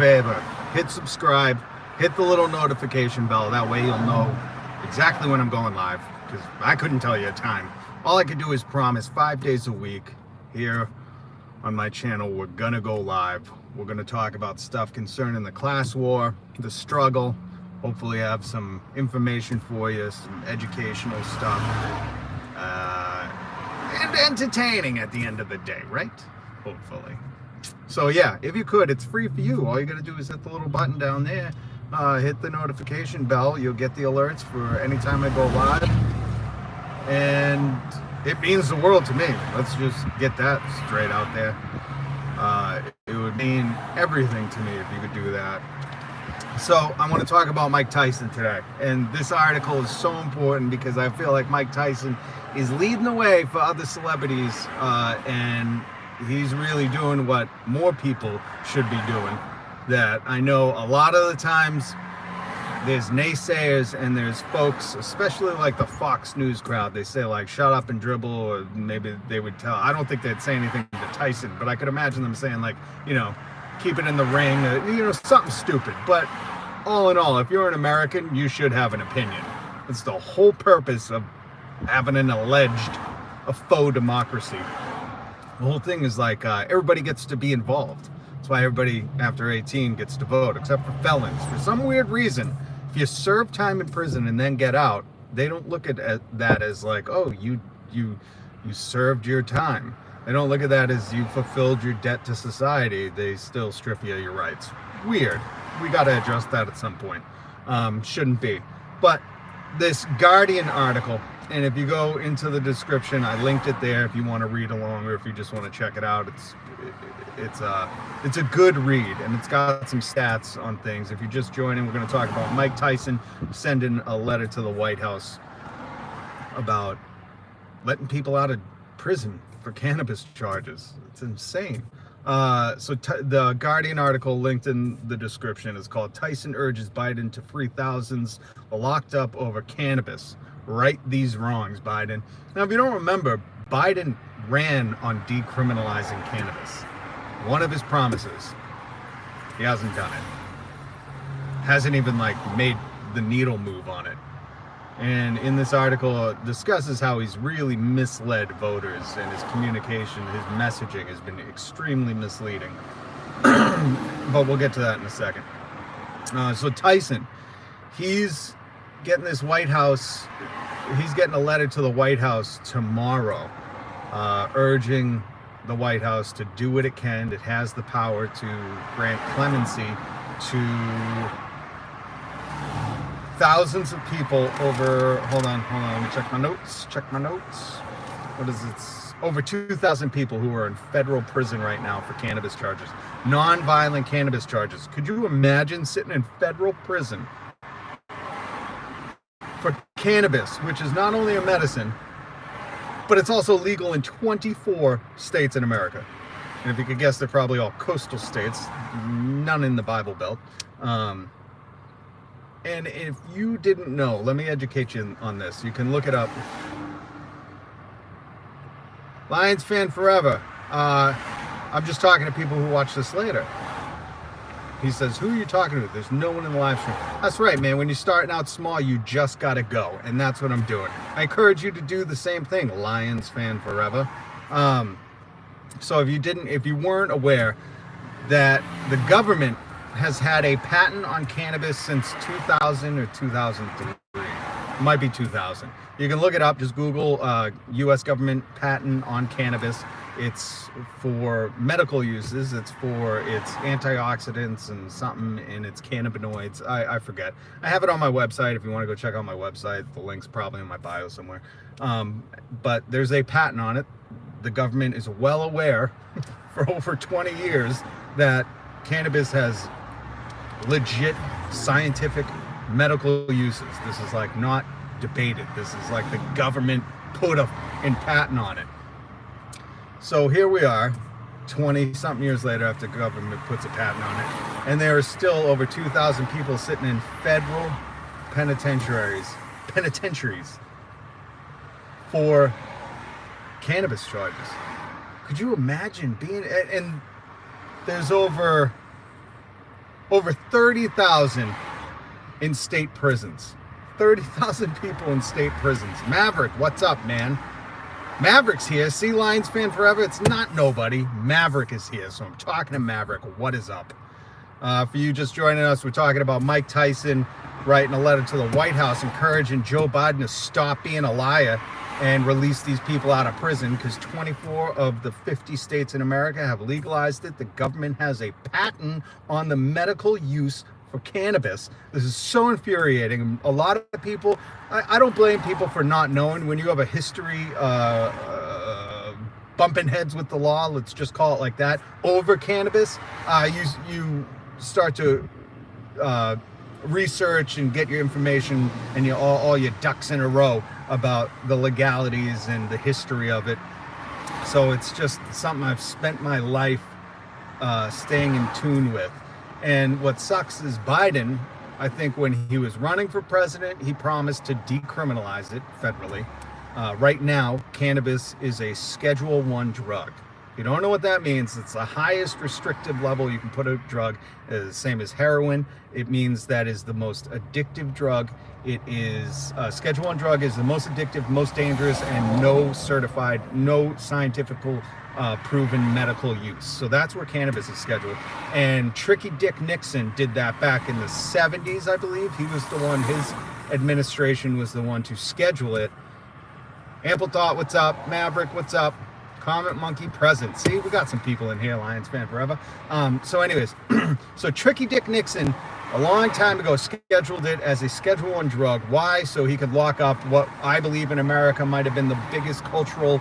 favor, hit subscribe, hit the little notification bell. That way you'll know exactly when I'm going live, because I couldn't tell you a time. All I could do is promise 5 days a week here on my channel we're gonna go live. We're gonna talk about stuff concerning the class war, the struggle, hopefully have some information for you, some educational stuff, and entertaining at the end of the day, right? Hopefully. So yeah, if you could, it's free for you. All you gotta do is hit the little button down there, hit the notification bell. You'll get the alerts for anytime I go live, and it means the world to me. Let's just get that straight out there. It would mean everything to me if you could do that. So I want to talk about Mike Tyson today, and this article is so important because I feel like Mike Tyson is leading the way for other celebrities, and he's really doing what more people should be doing. That I know a lot of the times there's naysayers and there's folks, especially like the Fox News crowd, they say like shut up and dribble, or maybe they would tell, I don't think they'd say anything to Tyson, but I could imagine them saying like, you know, keep it in the ring, you know, something stupid. But all in all, if you're an American, you should have an opinion. It's the whole purpose of having an alleged, a faux democracy. The whole thing is like everybody gets to be involved. That's why everybody after 18 gets to vote, except for felons. For some weird reason, if you serve time in prison and then get out, they don't look at that as like, oh, you served your time. They don't look at that as you fulfilled your debt to society. They still strip you of your rights. Weird. We got to address that at some point. Shouldn't be. But this Guardian article, and if you go into the description, I linked it there if you want to read along, or if you just want to check it out. It's a good read, and it's got some stats on things. If you're just joining, we're going to talk about Mike Tyson sending a letter to the White House about letting people out of prison for cannabis charges. It's insane. The Guardian article linked in the description is called "Tyson Urges Biden to Free Thousands Locked Up Over Cannabis. Right These Wrongs, Biden." Now, if you don't remember, Biden ran on decriminalizing cannabis. One of his promises. He hasn't done it. Hasn't even like made the needle move on it. And in this article, it discusses how he's really misled voters, and his communication, his messaging has been extremely misleading. But we'll get to that in a second. So Tyson, he's getting this White House, he's getting a letter to the White House tomorrow, urging the White House to do what it can. It has the power to grant clemency to thousands of people over, hold on, let me check my notes. What is it? Over 2,000 people who are in federal prison right now for cannabis charges, non-violent cannabis charges. Could you imagine sitting in federal prison for cannabis, which is not only a medicine, but it's also legal in 24 states in America. And if you could guess, they're probably all coastal states, none in the Bible Belt. And if you didn't know, let me educate you on this. You can look it up. Lions fan forever. I'm just talking to people who watch this later. He says, who are you talking to? There's no one in the live stream. That's right, man. When you're starting out small, you just got to go. And that's what I'm doing. I encourage you to do the same thing. Lions fan forever. So if you weren't aware that the government has had a patent on cannabis since 2000 or 2003. It might be 2000. You can look it up. Just Google U.S. government patent on cannabis. It's for medical uses. It's for its antioxidants and something, and its cannabinoids. I forget. I have it on my website if you want to go check out my website. The link's probably in my bio somewhere. But there's a patent on it. The government is well aware for over 20 years that cannabis has legit scientific medical uses. This is like not debated. This is like the government put a patent on it. So here we are 20 something years later after government puts a patent on it, and there are still over 2,000 people sitting in federal penitentiaries for cannabis charges. Could you imagine being, and there's over Over 30,000 in state prisons. 30,000 people in state prisons. Maverick, what's up, man? Maverick's here. See, Lions fan forever. It's not nobody. Maverick is here. So I'm talking to Maverick. What is up? For you just joining us, we're talking about Mike Tyson writing a letter to the White House encouraging Joe Biden to stop being a liar and release these people out of prison, because 24 of the 50 states in America have legalized it. The government has a patent on the medical use for cannabis. This is so infuriating. A lot of people, I don't blame people for not knowing. When you have a history bumping heads with the law, let's just call it like that, over cannabis, you start to research and get your information and all your ducks in a row about the legalities and the history of it. So it's just something I've spent my life staying in tune with. And what sucks is Biden, I think when he was running for president, he promised to decriminalize it federally. Right now, cannabis is a Schedule I drug. If you don't know what that means, it's the highest restrictive level you can put a drug, same as heroin. It means that is the most addictive drug. It is, Schedule I drug is the most addictive, most dangerous, and no scientific proven medical use. So that's where cannabis is scheduled. And Tricky Dick Nixon did that back in the 70s, I believe. He was the one, his administration was the one to schedule it. Ample Thought, what's up? Maverick, what's up? Comment Monkey present. See, we got some people in here, Lions fan forever. So anyways, so Tricky Dick Nixon, a long time ago, scheduled it as a Schedule I drug. Why? So he could lock up what I believe in America might have been the biggest cultural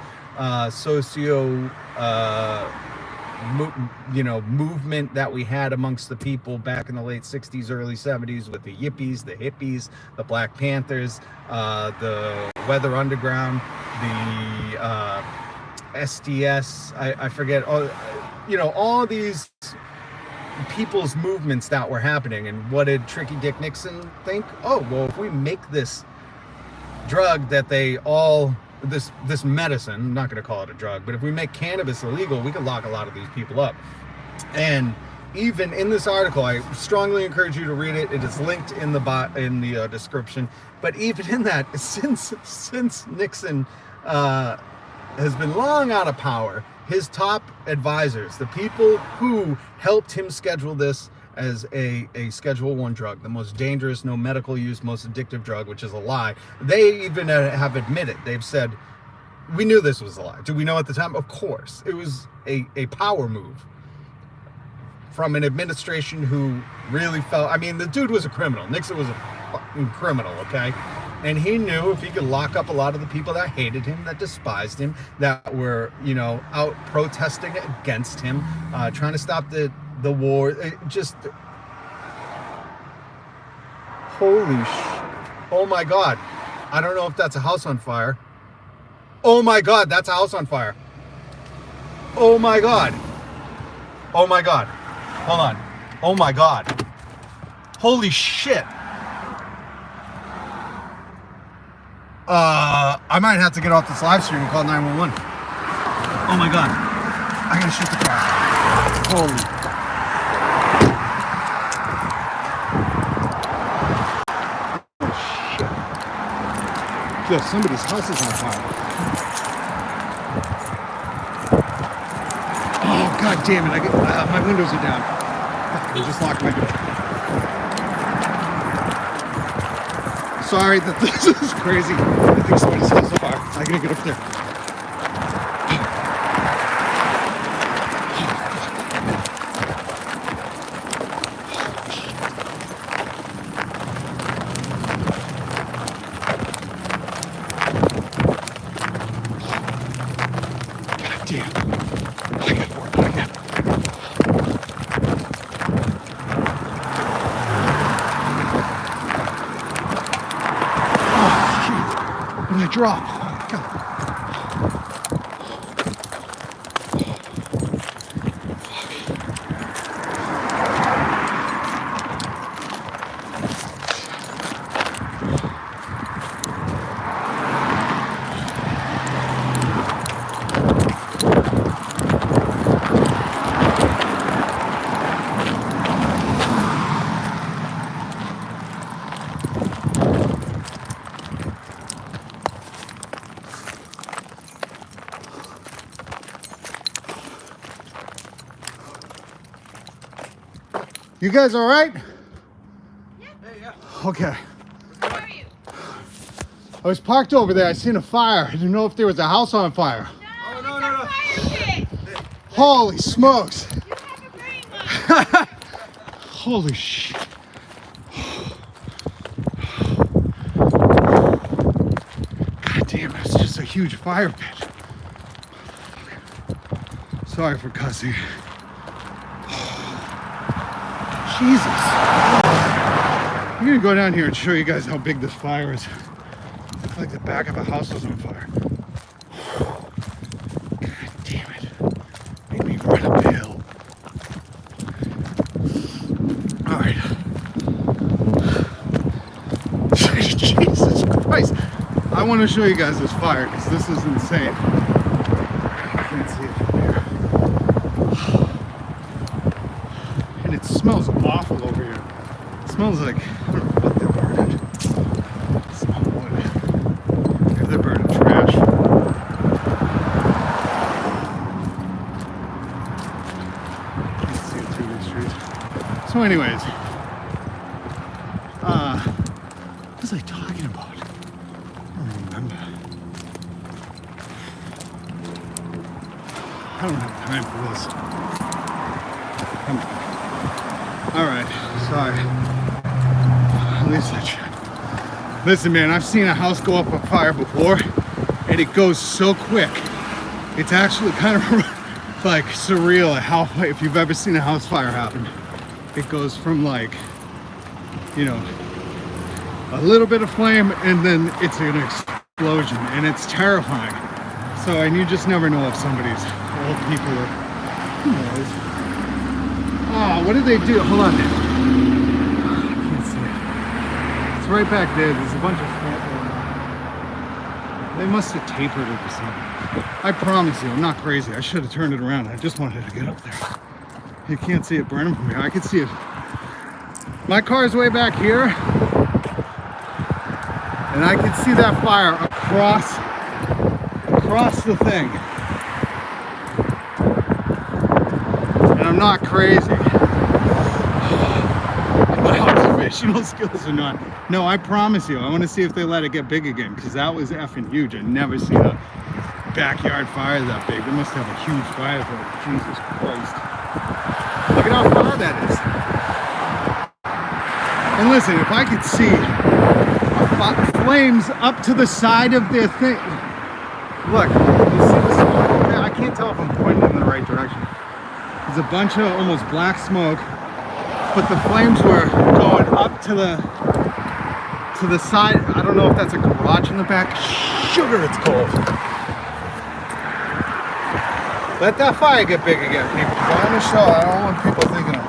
movement that we had amongst the people back in the late 60s, early 70s, with the yippies, the hippies, the Black Panthers, the Weather Underground, the SDS, I forget, all these people's movements that were happening. And what did Tricky Dick Nixon think? Oh, well, if we make this drug that this medicine, I'm not going to call it a drug, but if we make cannabis illegal, we can lock a lot of these people up. And even in this article, I strongly encourage you to read it. It is linked in the description. But even in that, since Nixon has been long out of power, his top advisors, the people who helped him schedule this as a Schedule I drug, the most dangerous, no medical use, most addictive drug, which is a lie. They even have admitted, they've said, we knew this was a lie. Did we know at the time? Of course. It was a power move from an administration who really felt, the dude was a criminal. Nixon was a fucking criminal, okay? And he knew if he could lock up a lot of the people that hated him, that despised him, that were, out protesting against him, trying to stop the war, holy oh my God. I don't know if that's a house on fire. Oh my God, that's a house on fire. Oh my God. Oh my God. Hold on. Oh my God. Holy shit. I might have to get off this live stream and call 911. Oh my God. I gotta shoot the car. Holy. Yeah, somebody's house is on fire. Oh, God damn it. My windows are down. I just locked my door. Sorry that this is crazy. I think somebody's house is on fire. I gotta get up there. Drop. Oh, God. You guys all right? Yeah. Hey, yeah. Okay. Where are you? I was parked over there. I seen a fire. I didn't know if there was a house on fire. No, Oh, it's a fire pit. Holy smokes. You have a green one. Holy shit. God damn, it's just a huge fire pit. Sorry for cussing. Jesus. I'm gonna go down here and show you guys how big this fire is. It's like the back of a house was on fire. God damn it. Made me run up the hill. Alright. Jesus Christ. I want to show you guys this fire because this is insane. I can't see it from here. And it smells awful over here. It smells like, I don't know what they're burning. It smells wood. Maybe they're burning trash. Can't see it through these trees. So anyways, what was I talking about? I don't remember. I don't have time for this. Come on. All right, sorry. At least I tried. Listen, man, I've seen a house go up on fire before, and it goes so quick. It's actually kind of like surreal how, if you've ever seen a house fire happen, it goes from like, you know, a little bit of flame and then it's an explosion, and it's terrifying. So, and you just never know if somebody's old people or who knows. Oh, what did they do? Hold on. I can't see it. It's right back there. There's a bunch of smoke going on. They must have tapered it or something. I promise you, I'm not crazy. I should have turned it around. I just wanted to get up there. You can't see it burning from here. I can see it. My car's way back here, and I can see that fire across the thing. And I'm not crazy. My observational skills are not. No, I promise you, I want to see if they let it get big again, because that was effing huge. I've never seen a backyard fire that big. They must have a huge fire for it. Jesus Christ. Look at how far that is. And listen, if I could see flames up to the side of their thing. Look, you see the smoke? I can't tell if I'm pointing in the right direction. There's a bunch of almost black smoke, but the flames were going up to the side. I don't know if that's a garage in the back. Sugar, it's cold. Let that fire get big again, people. On the show, I don't want people thinking I'm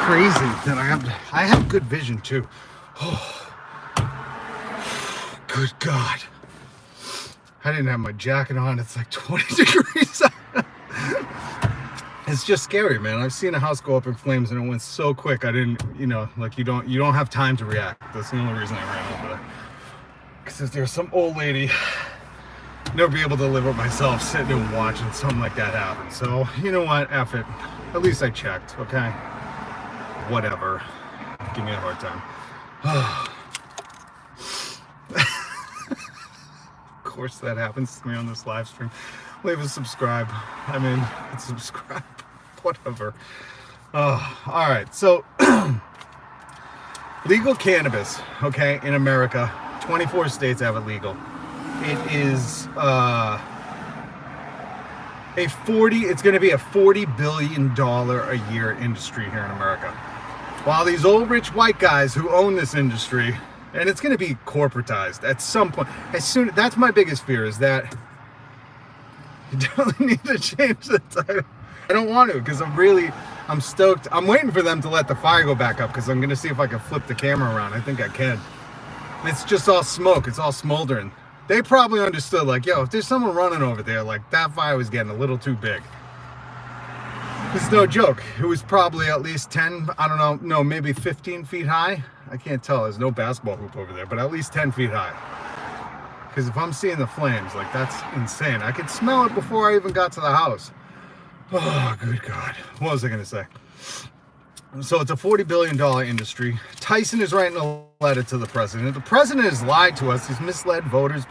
crazy that I have good vision too. Oh. Good God. I didn't have my jacket on. It's like 20 degrees. It's just scary, man. I've seen a house go up in flames and it went so quick. I didn't, you know, like you don't have time to react. That's the only reason I ran over there. Because if there's some old lady, I'd never be able to live with myself sitting and watching something like that happen. So, you know what? F it. At least I checked, okay? Whatever. Give me a hard time. Of course that happens to me on this live stream. Leave a subscribe. I mean, subscribe. Whatever. All right. So, legal cannabis, okay, in America. 24 states have it legal. It is it's going to be a $40 billion a year industry here in America. While these old rich white guys who own this industry, and it's going to be corporatized at some point. That's my biggest fear, is that you don't need to change the title. I don't want to, because I'm stoked. I'm waiting for them to let the fire go back up, because I'm going to see if I can flip the camera around. I think I can. It's just all smoke. It's all smoldering. They probably understood, like, yo, if there's someone running over there, like, that fire was getting a little too big. It's no joke. It was probably at least 10, I don't know, no, maybe 15 feet high. I can't tell. There's no basketball hoop over there, but at least 10 feet high. Because if I'm seeing the flames, like, that's insane. I could smell it before I even got to the house. Oh, good God. What was I going to say? So it's a $40 billion industry. Tyson is writing a letter to the president. The president has lied to us. He's misled voters.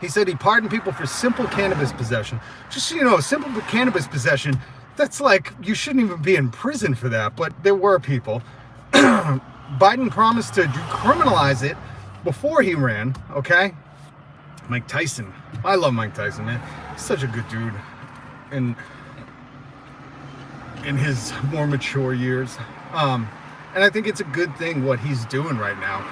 He said he pardoned people for simple cannabis possession. Just so you know, simple cannabis possession, that's like, you shouldn't even be in prison for that, but there were people. Biden promised to decriminalize it before he ran, okay? Mike Tyson. I love Mike Tyson, man. He's such a good dude. And in his more mature years. And I think it's a good thing what he's doing right now.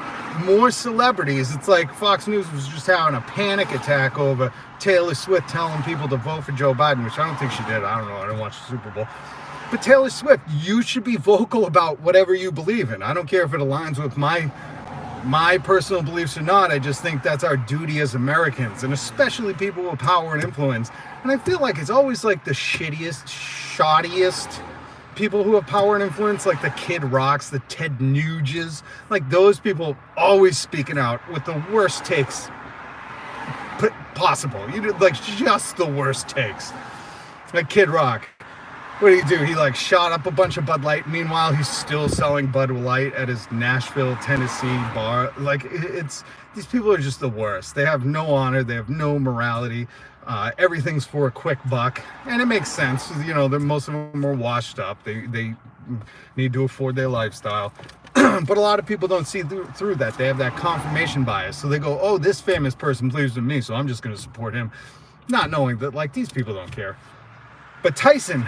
More celebrities. It's like Fox News was just having a panic attack over Taylor Swift telling people to vote for Joe Biden, which I don't think she did. I don't know. I didn't watch the Super Bowl. But Taylor Swift, you should be vocal about whatever you believe in. I don't care if it aligns with my personal beliefs or not. I just think that's our duty as Americans, and especially people with power and influence. And I feel like it's always like the shittiest, shoddiest people who have power and influence, like the Kid Rocks, the Ted Nugents, like those people always speaking out with the worst takes possible. Like just the worst takes. Like Kid Rock. What do? He like shot up a bunch of Bud Light. Meanwhile, he's still selling Bud Light at his Nashville, Tennessee bar. Like these people are just the worst. They have no honor. They have no morality. Everything's for a quick buck, and it makes sense. You know, most of them are washed up. They need to afford their lifestyle. But a lot of people don't see through that. They have that confirmation bias. So they go, oh, this famous person believes in me, so I'm just going to support him. Not knowing that, like, these people don't care. But Tyson,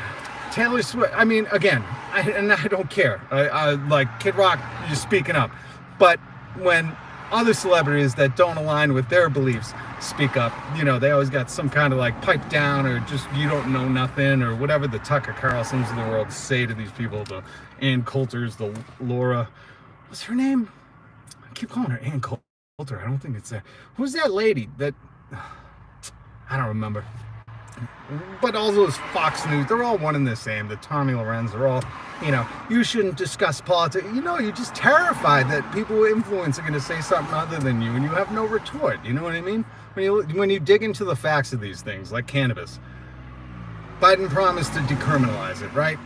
Taylor Swift, I mean, again, I don't care. I like Kid Rock, you're speaking up. But when other celebrities that don't align with their beliefs speak up, you know, they always got some kind of like pipe down, or just you don't know nothing, or whatever the Tucker Carlsons of the world say to these people, the Ann Coulters, the Laura, what's her name? I keep calling her Ann Coulter. I don't think it's that. Who's that lady that, I don't remember. But all those Fox News, they're all one and the same. The Tommy Lorenz, they're all, you know, you shouldn't discuss politics. You know, you're just terrified that people with influence are going to say something other than you, and you have no retort. You know what I mean? When you dig into the facts of these things, like cannabis, Biden promised to decriminalize it, right?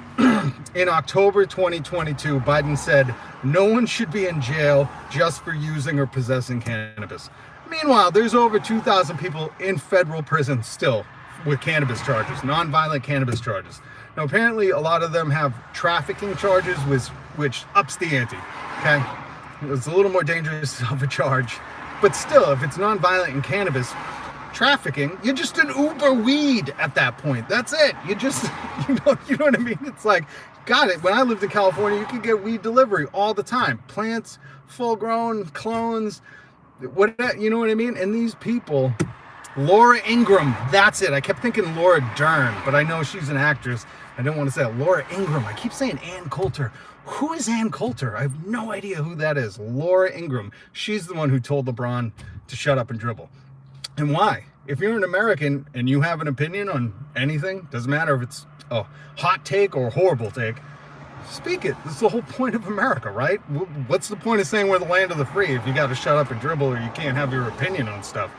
In October 2022, Biden said no one should be in jail just for using or possessing cannabis. Meanwhile, there's over 2,000 people in federal prison still with cannabis charges, non-violent cannabis charges. Now, apparently, a lot of them have trafficking charges, which ups the ante, okay? It's a little more dangerous of a charge. But still, if it's non-violent in cannabis trafficking, you're just an Uber weed at that point. That's it. You just, you know what I mean? It's like, got it. When I lived in California, you could get weed delivery all the time. Plants, full-grown, clones, you know what I mean? And these people... Laura Ingraham, that's it. I kept thinking Laura Dern, but I know she's an actress. I don't want to say it. Laura Ingraham. I keep saying Ann Coulter. Who is Ann Coulter? I have no idea who that is. Laura Ingraham. She's the one who told LeBron to shut up and dribble. And why? If you're an American and you have an opinion on anything, doesn't matter if it's a hot take or a horrible take, speak it. This is the whole point of America, right? What's the point of saying we're the land of the free if you got to shut up and dribble or you can't have your opinion on stuff?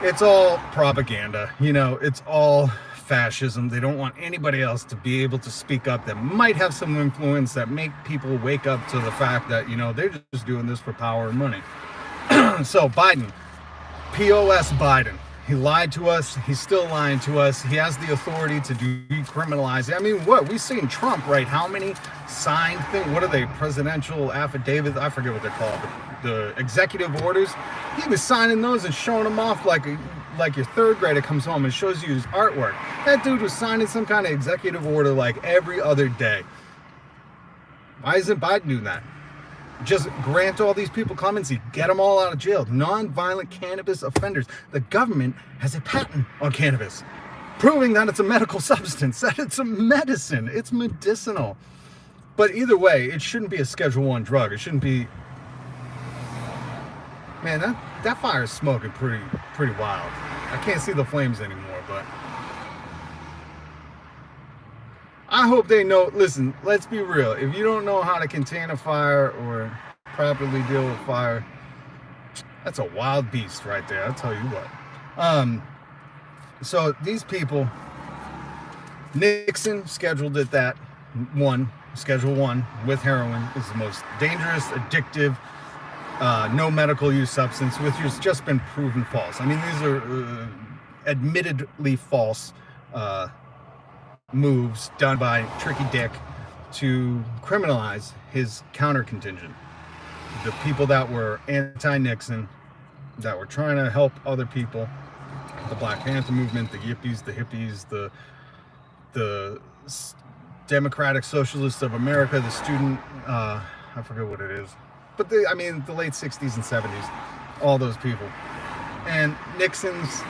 It's all propaganda, you know, it's all fascism. They don't want anybody else to be able to speak up that might have some influence, that make people wake up to the fact that, you know, they're just doing this for power and money. So Biden, POS Biden, he lied to us. He's still lying to us. He has the authority to decriminalize it. I mean, what? We've seen Trump write how many signed things? What are they? Presidential affidavits? I forget what they're called. The executive orders. He was signing those and showing them off like your third grader comes home and shows you his artwork. That dude was signing some kind of executive order like every other day. Why isn't Biden doing that? Just grant all these people clemency, get them all out of jail. Non-violent cannabis offenders. The government has a patent on cannabis, proving that it's a medical substance, that it's a medicine, it's medicinal. But either way, it shouldn't be a Schedule I drug. It shouldn't be. Man, that fire is smoking pretty wild. I can't see the flames anymore, but I hope they know. Listen, let's be real. If you don't know how to contain a fire or properly deal with fire, that's a wild beast right there. I'll tell you what. So these people, Nixon scheduled it that one. Schedule 1 with heroin is the most dangerous, addictive, no medical use substance, which has just been proven false. I mean, these are admittedly false moves done by Tricky Dick to criminalize his counter contingent. The people that were anti-Nixon, that were trying to help other people, the Black Panther movement, the yippies, the hippies, the Democratic Socialists of America, the student, I forget what it is, but the late 60s and 70s, all those people. And Nixon's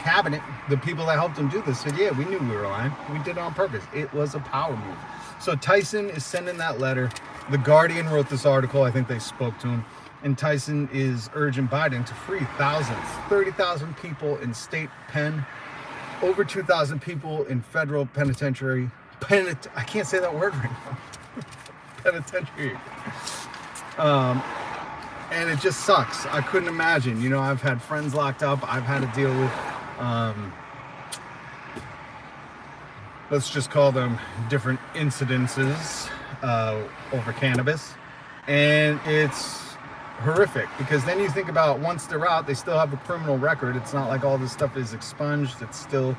cabinet, the people that helped him do this, said, yeah, we knew we were lying. We did it on purpose. It was a power move. So Tyson is sending that letter. The Guardian wrote this article. I think they spoke to him. And Tyson is urging Biden to free thousands, 30,000 people in state pen, over 2,000 people in federal penitentiary. I can't say that word right now. Penitentiary. And it just sucks. I couldn't imagine. You know, I've had friends locked up. I've had to deal with, let's just call them different incidences over cannabis. And it's horrific, because then you think about, once they're out, they still have a criminal record. It's not like all this stuff is expunged. It's still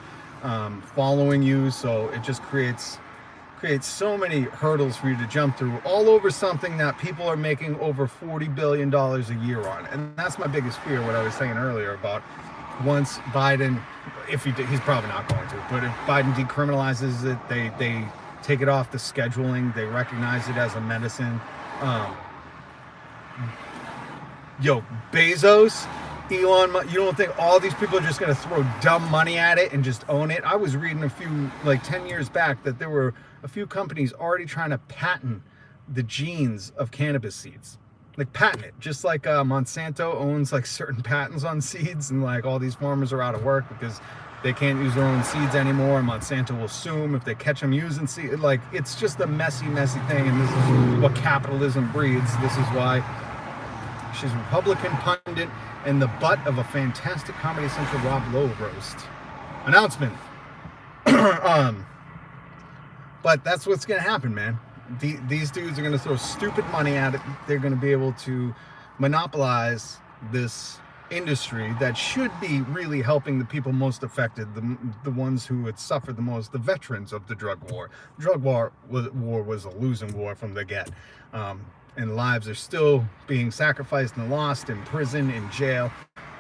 following you. So it just creates so many hurdles for you to jump through, all over something that people are making over $40 billion a year on. And that's my biggest fear, what I was saying earlier about once Biden, if he's probably not going to, but if Biden decriminalizes it, they take it off the scheduling, they recognize it as a medicine. Bezos, Elon, you don't think all these people are just going to throw dumb money at it and just own it? I was reading a few, like 10 years back, that there were a few companies already trying to patent the genes of cannabis seeds. Like patent it, just like Monsanto owns like certain patents on seeds, and like all these farmers are out of work because they can't use their own seeds anymore, and Monsanto will sue them if they catch them using seeds. Like, it's just a messy thing, and this is what capitalism breeds. This is why she's a Republican pundit and the butt of a fantastic Comedy Central Rob Lowe roast. Announcement. But that's what's going to happen, man. These dudes are going to throw stupid money at it. They're going to be able to monopolize this industry that should be really helping the people most affected, the ones who would suffer the most, the veterans of the drug war. The drug war was a losing war from the get. And lives are still being sacrificed and lost in prison, in jail,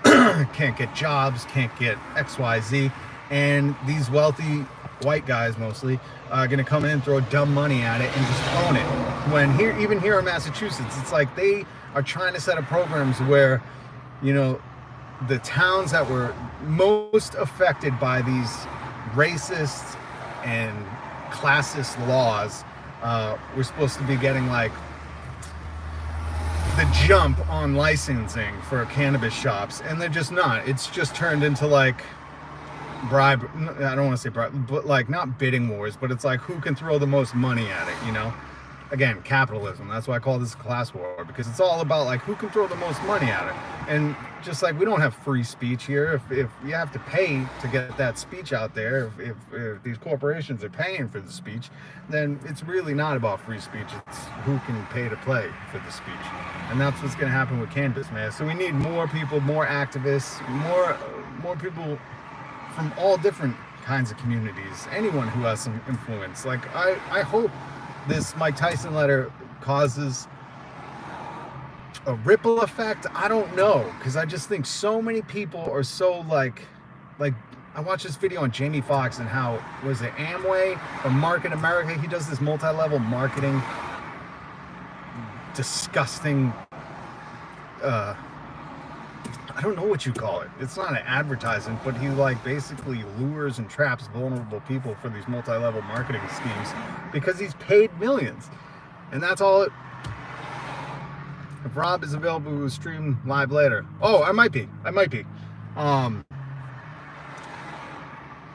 can't get jobs, can't get XYZ. And these wealthy white guys mostly are going to come in and throw dumb money at it and just own it. When even here in Massachusetts, it's like they are trying to set up programs where, you know, the towns that were most affected by these racist and classist laws were supposed to be getting like the jump on licensing for cannabis shops, and they're just not. It's just turned into like bribe, I don't want to say bribe, but like not bidding wars, but it's like who can throw the most money at it, you know? Again, capitalism. That's why I call this a class war, because it's all about like who can throw the most money at it. And just like we don't have free speech here. If you have to pay to get that speech out there, if these corporations are paying for the speech, then it's really not about free speech. It's who can pay to play for the speech. And that's what's going to happen with cannabis, man. So we need more people, more activists, more people from all different kinds of communities. Anyone who has some influence. Like I hope this Mike Tyson letter causes a ripple effect. I don't know, because I just think so many people are so like I watched this video on Jamie Foxx and how, was it Amway or Market America? He does this multi-level marketing, disgusting, I don't know what you call it. It's not an advertisement, but he like basically lures and traps vulnerable people for these multi-level marketing schemes because he's paid millions. And that's all it. If Rob is available to stream live later. Oh, I might be.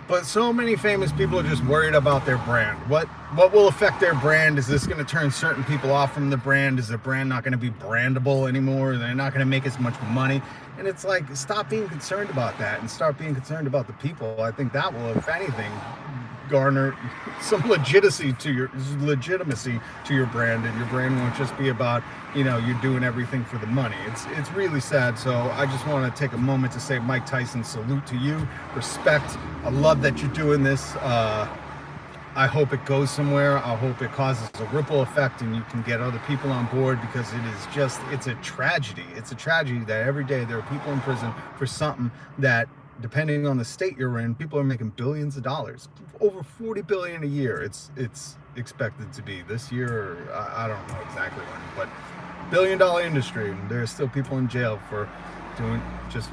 But so many famous people are just worried about their brand. What will affect their brand? Is this going to turn certain people off from the brand? Is the brand not going to be brandable anymore? They're not going to make as much money. And it's like, stop being concerned about that and start being concerned about the people. I think that will, if anything, garner some legitimacy to your brand, and your brand won't just be about, you know, you're doing everything for the money. It's really sad. So I just want to take a moment to say, Mike Tyson, salute to you, respect. I love that you're doing this. I hope it goes somewhere. I hope it causes a ripple effect and you can get other people on board, because it's a tragedy. It's a tragedy that every day there are people in prison for something that, depending on the state you're in, people are making billions of dollars, over 40 billion a year. It's expected to be this year, or I don't know exactly when, but $1 billion industry, and there's still people in jail for just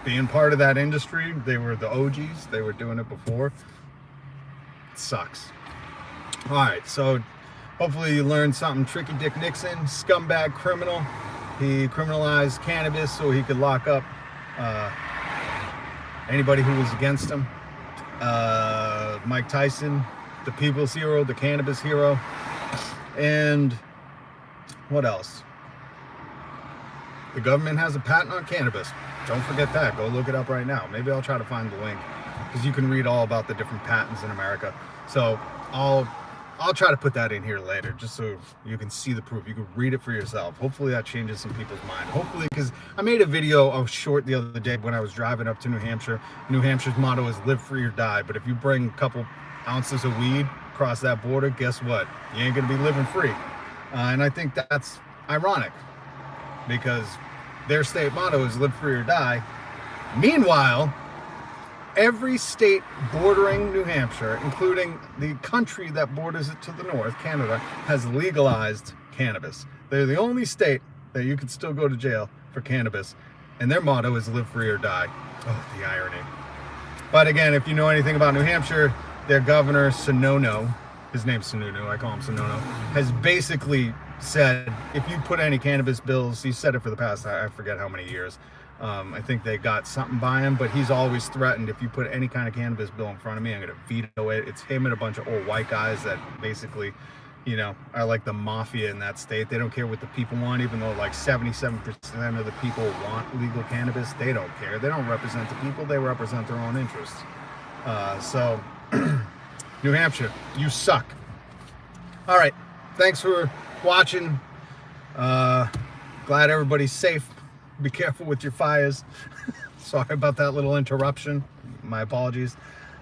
being part of that industry. They were the OGs. They were doing it before. It sucks. All right, so hopefully you learned something. Tricky Dick Nixon, scumbag criminal. He criminalized cannabis so he could lock up anybody who was against him. Mike Tyson, the people's hero, the cannabis hero. And what else? The government has a patent on cannabis. Don't forget that. Go look it up right now. Maybe I'll try to find the link, because you can read all about the different patents in America. So I'll try to put that in here later, just so you can see the proof. You can read it for yourself. Hopefully that changes some people's mind. Hopefully, because I made a video of short the other day when I was driving up to New Hampshire. New Hampshire's motto is live free or die. But if you bring a couple ounces of weed across that border, guess what? You ain't gonna be living free. And I think that's ironic, because their state motto is live free or die. Meanwhile, every state bordering New Hampshire, including the country that borders it to the north, Canada, has legalized cannabis. They're the only state that you can still go to jail for cannabis, and their motto is live free or die. Oh, the irony. But again, if you know anything about New Hampshire, their governor, Sununu, his name's Sununu, I call him Sununu, has basically said, if you put any cannabis bills, he said it for the past, I forget how many years, I think they got something by him, but he's always threatened, if you put any kind of cannabis bill in front of me, I'm going to veto it. It's him and a bunch of old white guys that basically, you know, are like the mafia in that state. They don't care what the people want, even though like 77% of the people want legal cannabis. They don't care. They don't represent the people. They represent their own interests. So New Hampshire, you suck. All right. Thanks for watching. Glad everybody's safe. Be careful with your fires. Sorry about that little interruption. My apologies.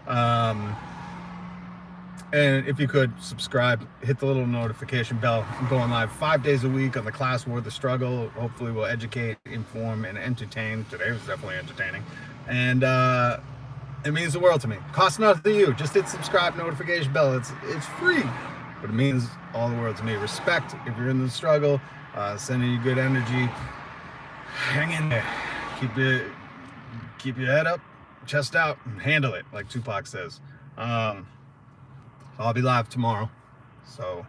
And if you could subscribe, hit the little notification bell. I'm going live 5 days a week on the class War the Struggle. Hopefully we'll educate, inform, and entertain. Today was definitely entertaining. And it means the world to me. Costs nothing to you. Just hit subscribe, notification bell. It's free, but it means all the world to me. Respect if you're in the struggle. Sending you good energy. Hang in there. Keep your head up, chest out, and handle it, like Tupac says. I'll be live tomorrow, so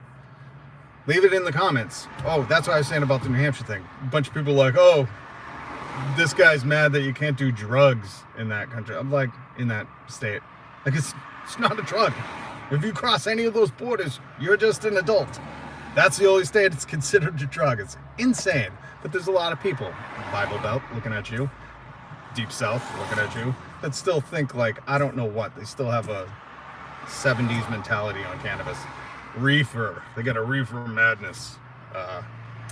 leave it in the comments. Oh, that's what I was saying about the New Hampshire thing. A bunch of people are like, oh, this guy's mad that you can't do drugs in that country. I'm like, in that state. Like, it's not a drug. If you cross any of those borders, you're just an adult. That's the only state it's considered a drug. It's insane. But there's a lot of people, Bible Belt looking at you, Deep South looking at you, that still think like, I don't know what. They still have a 70s mentality on cannabis. Reefer. They got a reefer madness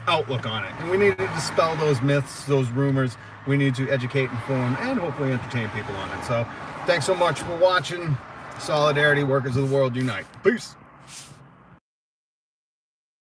outlook on it. And we need to dispel those myths, those rumors. We need to educate, inform, and hopefully entertain people on it. So thanks so much for watching. Solidarity, workers of the world unite. Peace.